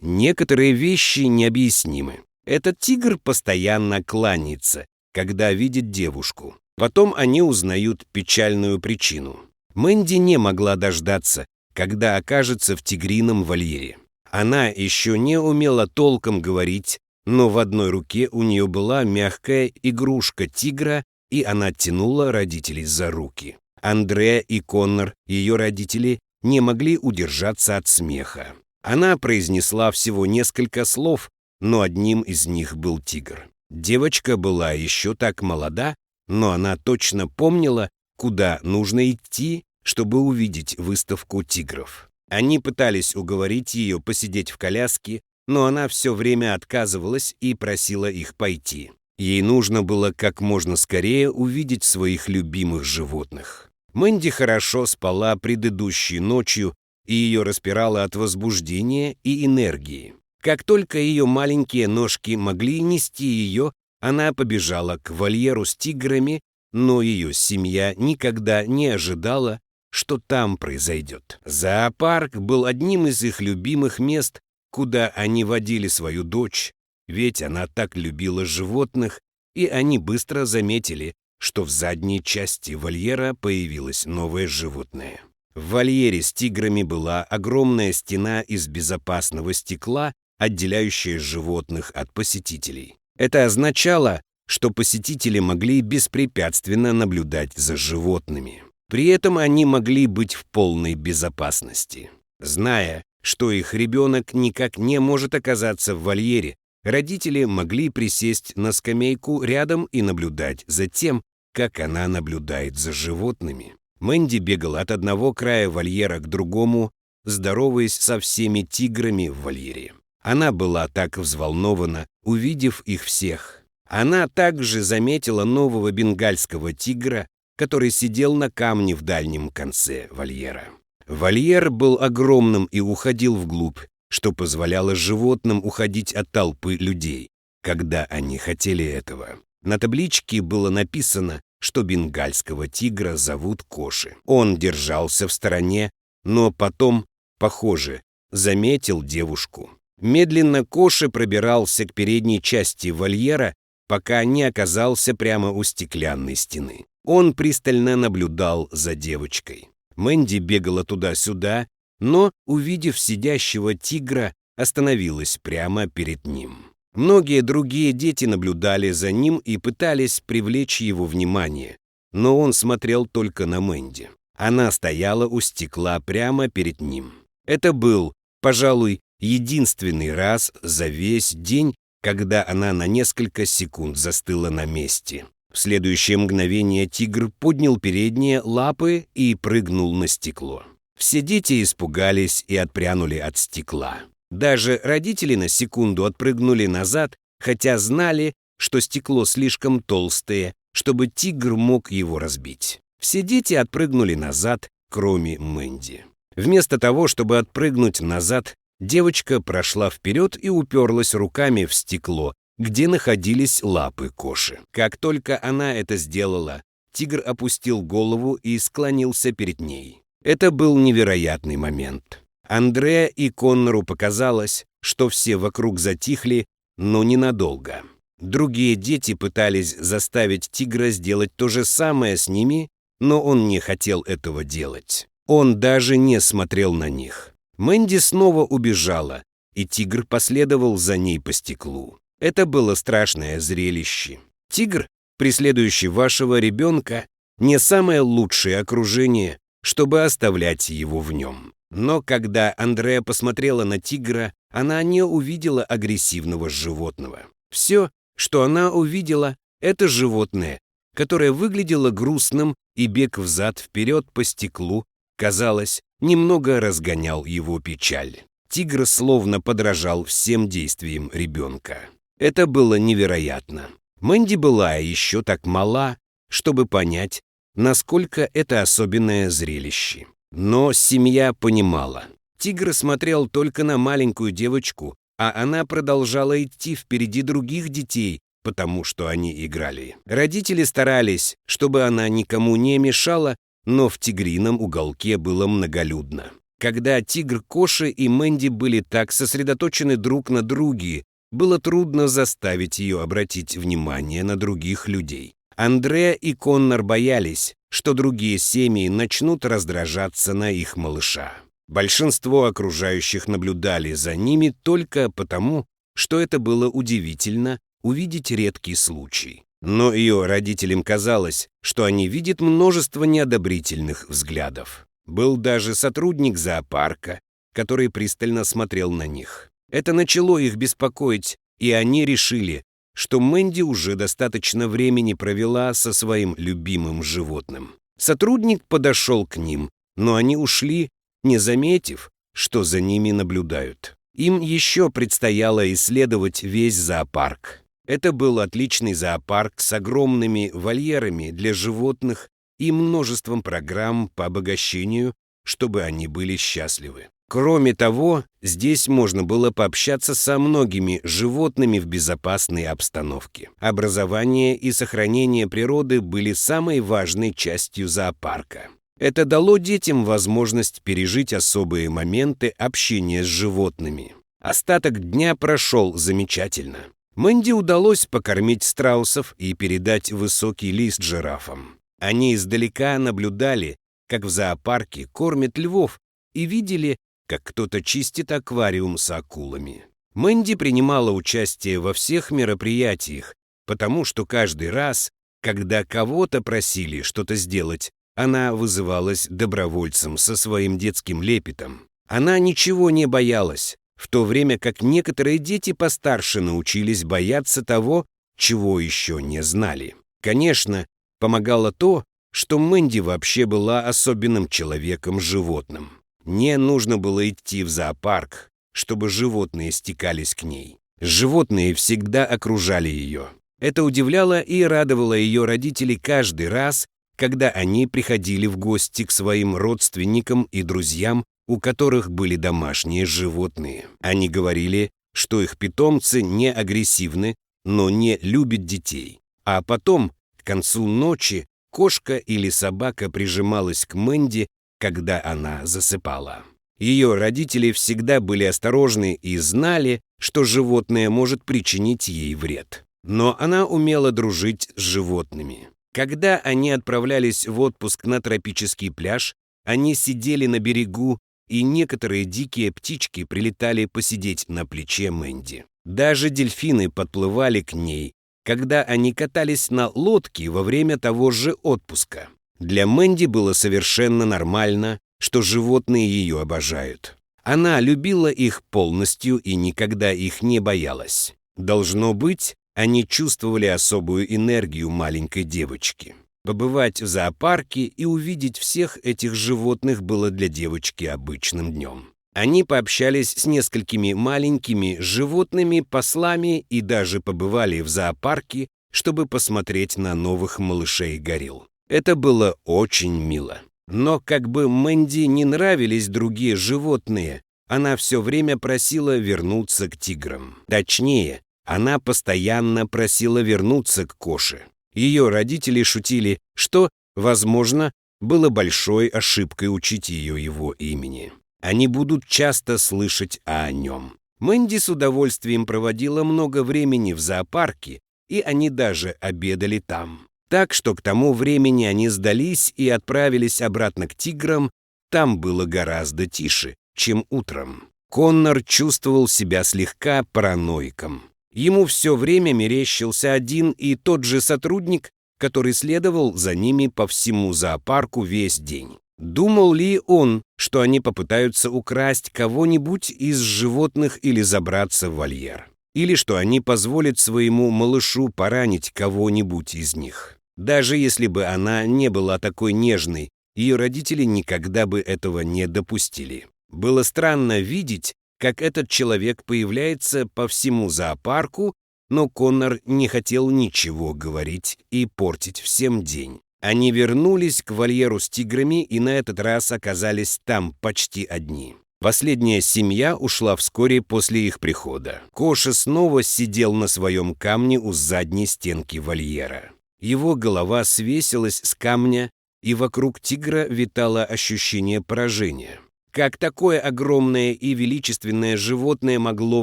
Некоторые вещи необъяснимы. Этот тигр постоянно кланяется, когда видит девушку. Потом они узнают печальную причину. Мэнди не могла дождаться, когда окажется в тигрином вольере. Она еще не умела толком говорить, но в одной руке у нее была мягкая игрушка тигра, и она тянула родителей за руки. Андре и Коннор, ее родители, не могли удержаться от смеха. Она произнесла всего несколько слов, но одним из них был тигр. Девочка была еще так молода, но она точно помнила, куда нужно идти, чтобы увидеть выставку тигров. Они пытались уговорить ее посидеть в коляске, но она все время отказывалась и просила их пойти. Ей нужно было как можно скорее увидеть своих любимых животных. Мэнди хорошо спала предыдущей ночью, и ее распирало от возбуждения и энергии. Как только ее маленькие ножки могли нести ее, она побежала к вольеру с тиграми, но ее семья никогда не ожидала, что там произойдет. Зоопарк был одним из их любимых мест, куда они водили свою дочь, ведь она так любила животных, и они быстро заметили, что в задней части вольера появилось новое животное. В вольере с тиграми была огромная стена из безопасного стекла, отделяющая животных от посетителей. Это означало, что посетители могли беспрепятственно наблюдать за животными. При этом они могли быть в полной безопасности. Зная, что их ребенок никак не может оказаться в вольере, родители могли присесть на скамейку рядом и наблюдать за тем, как она наблюдает за животными. Мэнди бегала от одного края вольера к другому, здороваясь со всеми тиграми в вольере. Она была так взволнована, увидев их всех. Она также заметила нового бенгальского тигра, который сидел на камне в дальнем конце вольера. Вольер был огромным и уходил вглубь, что позволяло животным уходить от толпы людей, когда они хотели этого. На табличке было написано, что бенгальского тигра зовут Коши. Он держался в стороне, но потом, похоже, заметил девушку. Медленно Коши пробирался к передней части вольера, пока не оказался прямо у стеклянной стены. Он пристально наблюдал за девочкой. Мэнди бегала туда-сюда, но, увидев сидящего тигра, остановилась прямо перед ним. Многие другие дети наблюдали за ним и пытались привлечь его внимание, но он смотрел только на Мэнди. Она стояла у стекла прямо перед ним. Это был, пожалуй, единственный раз за весь день, когда она на несколько секунд застыла на месте. В следующее мгновение тигр поднял передние лапы и прыгнул на стекло. Все дети испугались и отпрянули от стекла. Даже родители на секунду отпрыгнули назад, хотя знали, что стекло слишком толстое, чтобы тигр мог его разбить. Все дети отпрыгнули назад, кроме Мэнди. Вместо того, чтобы отпрыгнуть назад, девочка прошла вперед и уперлась руками в стекло, где находились лапы Коши. Как только она это сделала, тигр опустил голову и склонился перед ней. Это был невероятный момент. Андре и Коннору показалось, что все вокруг затихли, но ненадолго. Другие дети пытались заставить тигра сделать то же самое с ними, но он не хотел этого делать. Он даже не смотрел на них. Мэнди снова убежала, и тигр последовал за ней по стеклу. Это было страшное зрелище. Тигр, преследующий вашего ребенка, не самое лучшее окружение, чтобы оставлять его в нем. Но когда Андреа посмотрела на тигра, она не увидела агрессивного животного. Все, что она увидела, это животное, которое выглядело грустным, и бег взад-вперед по стеклу, казалось, немного разгонял его печаль. Тигр словно подражал всем действиям ребенка. Это было невероятно. Мэнди была еще так мала, чтобы понять, насколько это особенное зрелище. Но семья понимала. Тигр смотрел только на маленькую девочку, а она продолжала идти впереди других детей, потому что они играли. Родители старались, чтобы она никому не мешала, но в тигрином уголке было многолюдно. Когда тигр Коша и Мэнди были так сосредоточены друг на друге, было трудно заставить ее обратить внимание на других людей. Андреа и Коннор боялись, что другие семьи начнут раздражаться на их малыша. Большинство окружающих наблюдали за ними только потому, что это было удивительно увидеть редкий случай. Но ее родителям казалось, что они видят множество неодобрительных взглядов. Был даже сотрудник зоопарка, который пристально смотрел на них. Это начало их беспокоить, и они решили, что Мэнди уже достаточно времени провела со своим любимым животным. Сотрудник подошел к ним, но они ушли, не заметив, что за ними наблюдают. Им еще предстояло исследовать весь зоопарк. Это был отличный зоопарк с огромными вольерами для животных и множеством программ по обогащению, чтобы они были счастливы. Кроме того, здесь можно было пообщаться со многими животными в безопасной обстановке. Образование и сохранение природы были самой важной частью зоопарка. Это дало детям возможность пережить особые моменты общения с животными. Остаток дня прошел замечательно. Мэнди удалось покормить страусов и передать высокий лист жирафам. Они издалека наблюдали, как в зоопарке кормят львов, и видели, как кто-то чистит аквариум с акулами. Мэнди принимала участие во всех мероприятиях, потому что каждый раз, когда кого-то просили что-то сделать, она вызывалась добровольцем со своим детским лепетом. Она ничего не боялась, в то время как некоторые дети постарше научились бояться того, чего еще не знали. Конечно, помогало то, что Мэнди вообще была особенным человеком-животным. Не нужно было идти в зоопарк, чтобы животные стекались к ней. Животные всегда окружали ее. Это удивляло и радовало ее родителей каждый раз, когда они приходили в гости к своим родственникам и друзьям, у которых были домашние животные. Они говорили, что их питомцы не агрессивны, но не любят детей. А потом, к концу ночи, кошка или собака прижималась к Мэнди, когда она засыпала. Ее родители всегда были осторожны и знали, что животное может причинить ей вред. Но она умела дружить с животными. Когда они отправлялись в отпуск на тропический пляж, они сидели на берегу, и некоторые дикие птички прилетали посидеть на плече Мэнди. Даже дельфины подплывали к ней, когда они катались на лодке во время того же отпуска. Для Мэнди было совершенно нормально, что животные ее обожают. Она любила их полностью и никогда их не боялась. Должно быть, они чувствовали особую энергию маленькой девочки. Побывать в зоопарке и увидеть всех этих животных было для девочки обычным днем. Они пообщались с несколькими маленькими животными-послами и даже побывали в зоопарке, чтобы посмотреть на новых малышей-горилл. Это было очень мило. Но как бы Мэнди не нравились другие животные, она все время просила вернуться к тиграм. Точнее, она постоянно просила вернуться к Коше. Ее родители шутили, что, возможно, было большой ошибкой учить ее его имени. Они будут часто слышать о нем. Мэнди с удовольствием проводила много времени в зоопарке, и они даже обедали там. Так что к тому времени они сдались и отправились обратно к тиграм, там было гораздо тише, чем утром. Коннор чувствовал себя слегка параноиком. Ему все время мерещился один и тот же сотрудник, который следовал за ними по всему зоопарку весь день. Думал ли он, что они попытаются украсть кого-нибудь из животных или забраться в вольер? Или что они позволят своему малышу поранить кого-нибудь из них? Даже если бы она не была такой нежной, ее родители никогда бы этого не допустили. Было странно видеть, как этот человек появляется по всему зоопарку, но Коннор не хотел ничего говорить и портить всем день. Они вернулись к вольеру с тиграми и на этот раз оказались там почти одни. Последняя семья ушла вскоре после их прихода. Коша снова сидел на своем камне у задней стенки вольера. Его голова свесилась с камня, и вокруг тигра витало ощущение поражения. Как такое огромное и величественное животное могло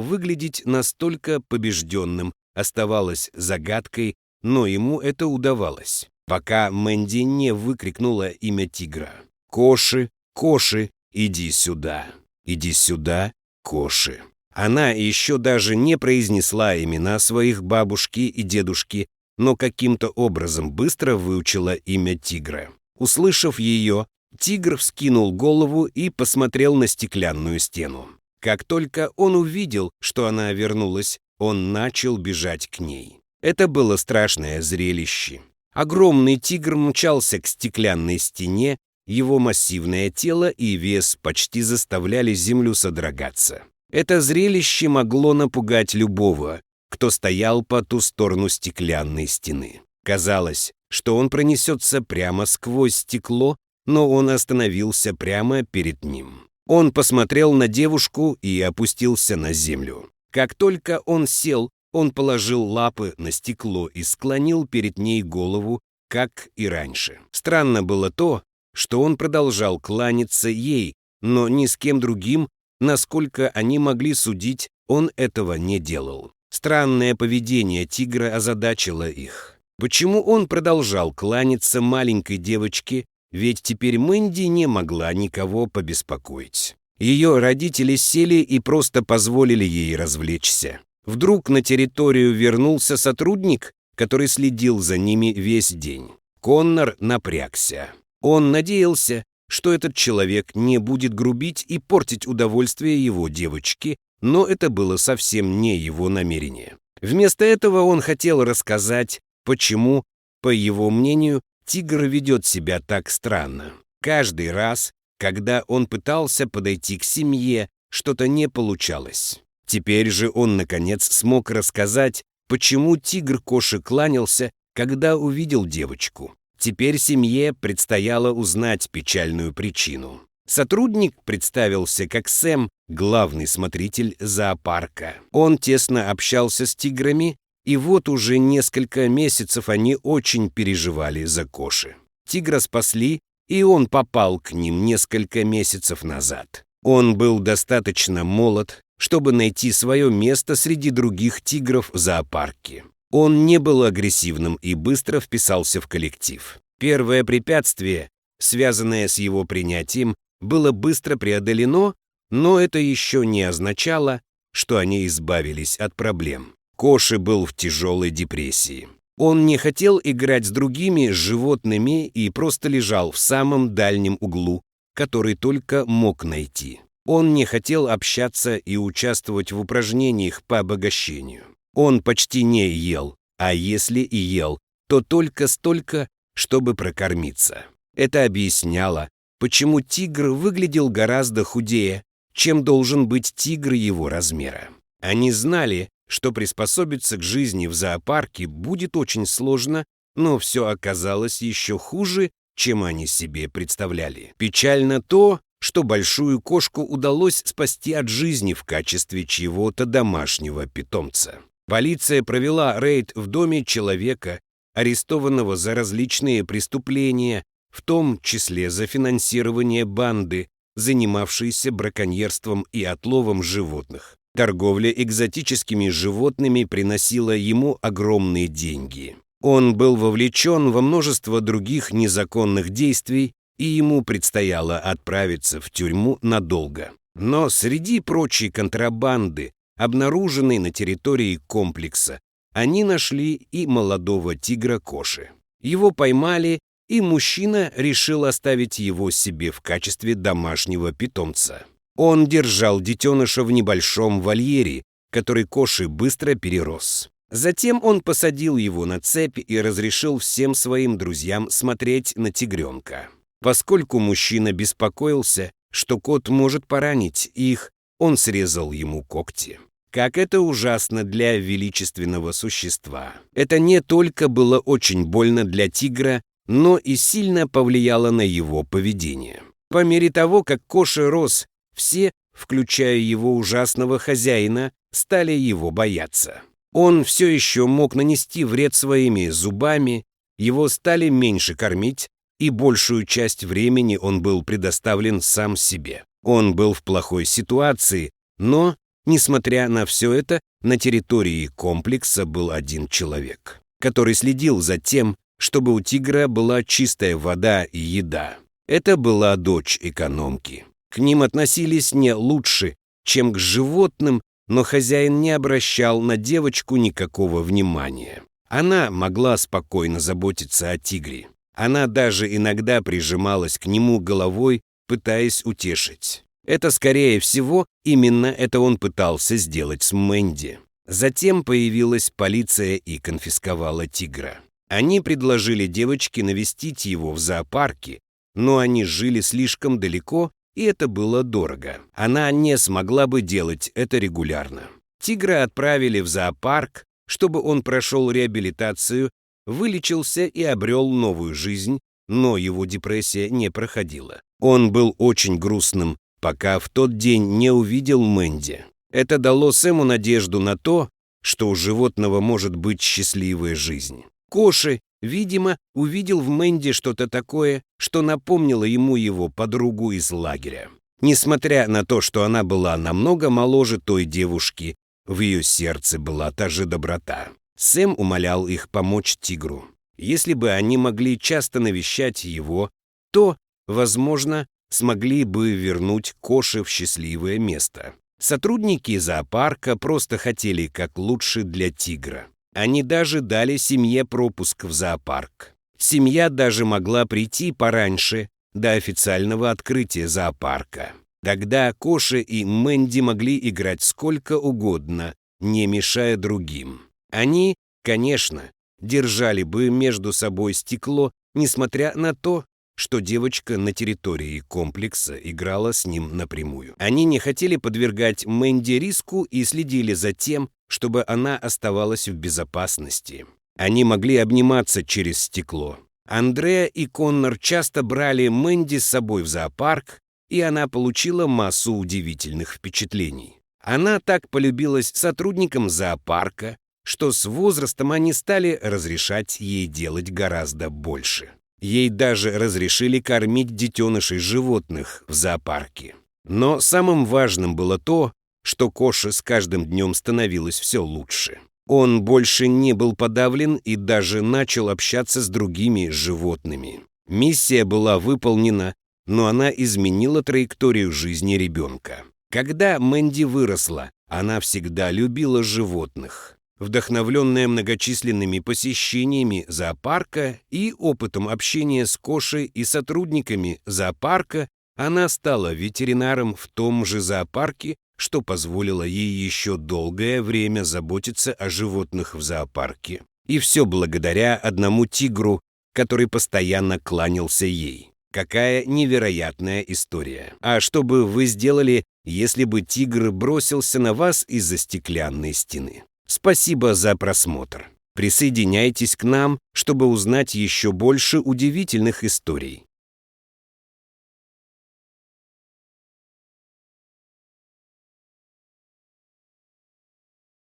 выглядеть настолько побежденным, оставалось загадкой, но ему это удавалось, пока Мэнди не выкрикнула имя тигра. «Коши, Коши, иди сюда! Иди сюда, Коши!» Она еще даже не произнесла имена своих бабушки и дедушки, но каким-то образом быстро выучила имя тигра. Услышав ее, тигр вскинул голову и посмотрел на стеклянную стену. Как только он увидел, что она вернулась, он начал бежать к ней. Это было страшное зрелище. Огромный тигр мчался к стеклянной стене, его массивное тело и вес почти заставляли землю содрогаться. Это зрелище могло напугать любого, кто стоял по ту сторону стеклянной стены. Казалось, что он пронесется прямо сквозь стекло, но он остановился прямо перед ним. Он посмотрел на девушку и опустился на землю. Как только он сел, он положил лапы на стекло и склонил перед ней голову, как и раньше. Странно было то, что он продолжал кланяться ей, но ни с кем другим, насколько они могли судить, он этого не делал. Странное поведение тигра озадачило их. Почему он продолжал кланяться маленькой девочке, ведь теперь Мэнди не могла никого побеспокоить. Ее родители сели и просто позволили ей развлечься. Вдруг на территорию вернулся сотрудник, который следил за ними весь день. Коннор напрягся. Он надеялся, что этот человек не будет грубить и портить удовольствие его девочки, но это было совсем не его намерение. Вместо этого он хотел рассказать, почему, по его мнению, тигр ведет себя так странно. Каждый раз, когда он пытался подойти к семье, что-то не получалось. Теперь же он, наконец, смог рассказать, почему тигр Коши кланялся, когда увидел девочку. Теперь семье предстояло узнать печальную причину. Сотрудник представился как Сэм, главный смотритель зоопарка. Он тесно общался с тиграми, и вот уже несколько месяцев они очень переживали за Коши. Тигра спасли, и он попал к ним несколько месяцев назад. Он был достаточно молод, чтобы найти свое место среди других тигров в зоопарке. Он не был агрессивным и быстро вписался в коллектив. Первое препятствие, связанное с его принятием, было быстро преодолено, но это еще не означало, что они избавились от проблем. Коши был в тяжелой депрессии. Он не хотел играть с другими животными и просто лежал в самом дальнем углу, который только мог найти. Он не хотел общаться и участвовать в упражнениях по обогащению. Он почти не ел, а если и ел, то только столько, чтобы прокормиться. Это объясняло, почему тигр выглядел гораздо худее, чем должен быть тигр его размера. Они знали, что приспособиться к жизни в зоопарке будет очень сложно, но все оказалось еще хуже, чем они себе представляли. Печально то, что большую кошку удалось спасти от жизни в качестве чьего-то домашнего питомца. Полиция провела рейд в доме человека, арестованного за различные преступления, в том числе за финансирование банды, занимавшейся браконьерством и отловом животных. Торговля экзотическими животными приносила ему огромные деньги. Он был вовлечен во множество других незаконных действий, и ему предстояло отправиться в тюрьму надолго. Но среди прочей контрабанды, обнаруженной на территории комплекса, они нашли и молодого тигра Коши. Его поймали, и мужчина решил оставить его себе в качестве домашнего питомца. Он держал детеныша в небольшом вольере, который Коши быстро перерос. Затем он посадил его на цепь и разрешил всем своим друзьям смотреть на тигренка. Поскольку мужчина беспокоился, что кот может поранить их, он срезал ему когти. Как это ужасно для величественного существа. Это не только было очень больно для тигра, но и сильно повлияло на его поведение. По мере того, как Коши рос, все, включая его ужасного хозяина, стали его бояться. Он все еще мог нанести вред своими зубами, его стали меньше кормить, и большую часть времени он был предоставлен сам себе. Он был в плохой ситуации, но, несмотря на все это, на территории комплекса был один человек, который следил за тем, чтобы у тигра была чистая вода и еда. Это была дочь экономки. К ним относились не лучше, чем к животным, но хозяин не обращал на девочку никакого внимания. Она могла спокойно заботиться о тигре. Она даже иногда прижималась к нему головой, пытаясь утешить. Это, скорее всего, именно это он пытался сделать с Мэнди. Затем появилась полиция и конфисковала тигра. Они предложили девочке навестить его в зоопарке, но они жили слишком далеко, и это было дорого. Она не смогла бы делать это регулярно. Тигра отправили в зоопарк, чтобы он прошел реабилитацию, вылечился и обрел новую жизнь, но его депрессия не проходила. Он был очень грустным, пока в тот день не увидел Мэнди. Это дало Сэму надежду на то, что у животного может быть счастливая жизнь. Коши, видимо, увидел в Мэнди что-то такое, что напомнило ему его подругу из лагеря. Несмотря на то, что она была намного моложе той девушки, в ее сердце была та же доброта. Сэм умолял их помочь тигру. Если бы они могли часто навещать его, то, возможно, смогли бы вернуть Коши в счастливое место. Сотрудники зоопарка просто хотели как лучше для тигра. Они даже дали семье пропуск в зоопарк. Семья даже могла прийти пораньше, до официального открытия зоопарка. Тогда Коши и Мэнди могли играть сколько угодно, не мешая другим. Они, конечно, держали бы между собой стекло, несмотря на то, что девочка на территории комплекса играла с ним напрямую. Они не хотели подвергать Мэнди риску и следили за тем, чтобы она оставалась в безопасности. Они могли обниматься через стекло. Андреа и Коннор часто брали Мэнди с собой в зоопарк, и она получила массу удивительных впечатлений. Она так полюбилась сотрудникам зоопарка, что с возрастом они стали разрешать ей делать гораздо больше. Ей даже разрешили кормить детенышей животных в зоопарке. Но самым важным было то, что Коша с каждым днем становилось все лучше. Он больше не был подавлен и даже начал общаться с другими животными. Миссия была выполнена, но она изменила траекторию жизни ребенка. Когда Мэнди выросла, она всегда любила животных. Вдохновленная многочисленными посещениями зоопарка и опытом общения с Кошей и сотрудниками зоопарка, она стала ветеринаром в том же зоопарке, что позволило ей еще долгое время заботиться о животных в зоопарке. И все благодаря одному тигру, который постоянно кланялся ей. Какая невероятная история. А что бы вы сделали, если бы тигр бросился на вас из-за стеклянной стены? Спасибо за просмотр. Присоединяйтесь к нам, чтобы узнать еще больше удивительных историй.